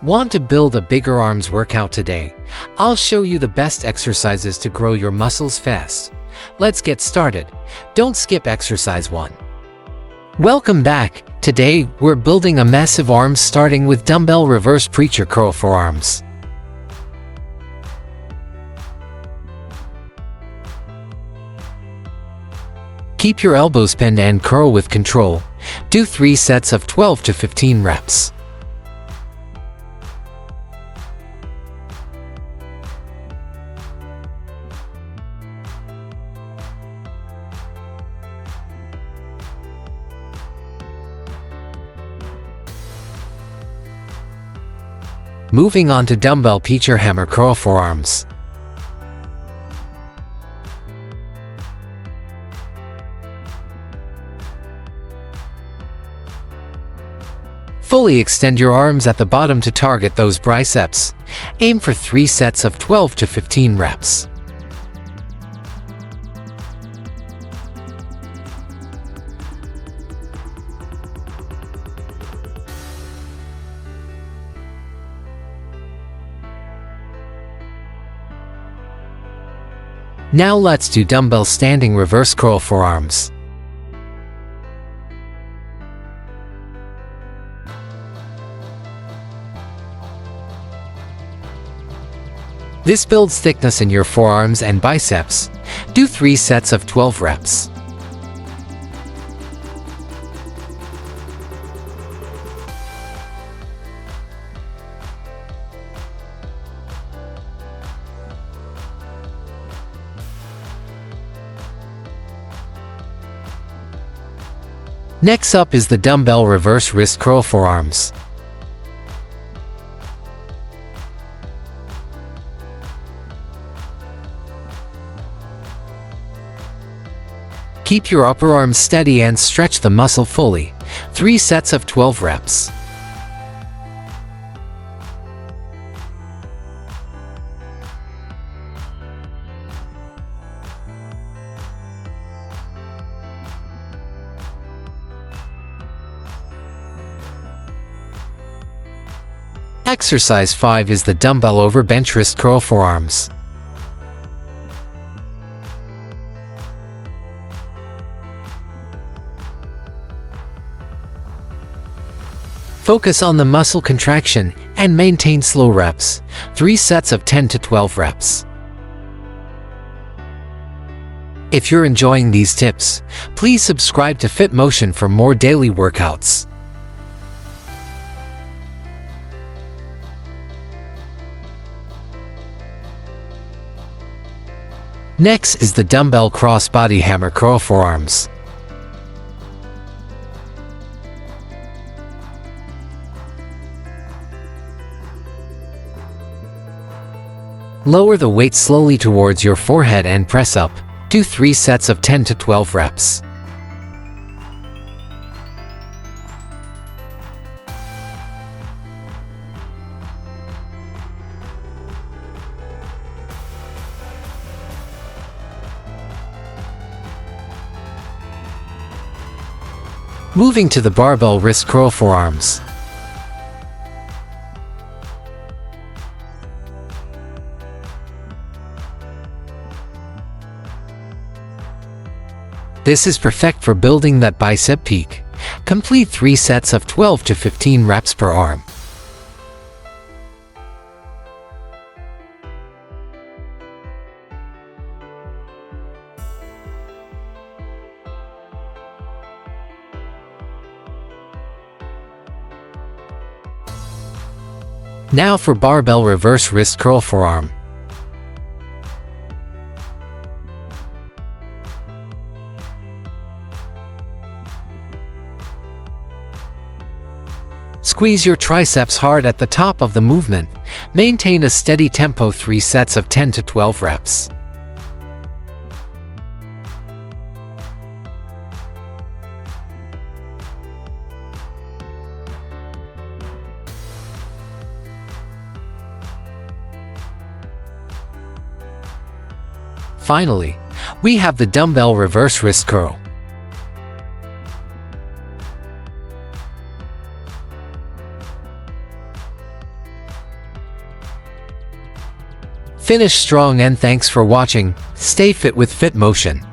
Want to build a bigger arms workout today? I'll show you the best exercises to grow your muscles fast. Let's get started. Don't skip exercise 1. Welcome back. Today, we're building a massive arms starting with dumbbell reverse preacher curl forearms. Keep your elbows bent and curl with control. Do 3 sets of 12 to 15 reps. Moving on to dumbbell preacher hammer curl forearms. Fully extend your arms at the bottom to target those biceps. Aim for 3 sets of 12 to 15 reps. Now let's do dumbbell standing reverse curl forearms. This builds thickness in your forearms and biceps. Do 3 sets of 12 reps. Next up is the dumbbell reverse wrist curl forearms. Keep your upper arms steady and stretch the muscle fully. 3 sets of 12 reps. Exercise 5 is the dumbbell over bench wrist curl forearms. Focus on the muscle contraction and maintain slow reps. 3 sets of 10 to 12 reps. If you're enjoying these tips, please subscribe to Fit Motion for more daily workouts. Next is the dumbbell cross-body hammer curl forearms. Lower the weight slowly towards your forehead and press up. Do 3 sets of 10 to 12 reps. Moving to the barbell wrist curl forearms. This is perfect for building that bicep peak. Complete 3 sets of 12 to 15 reps per arm. Now for barbell reverse wrist curl forearm. Squeeze your triceps hard at the top of the movement. Maintain a steady tempo. 3 sets of 10 to 12 reps. Finally, we have the dumbbell reverse wrist curl. Finish strong and thanks for watching. Stay fit with Fit Motion.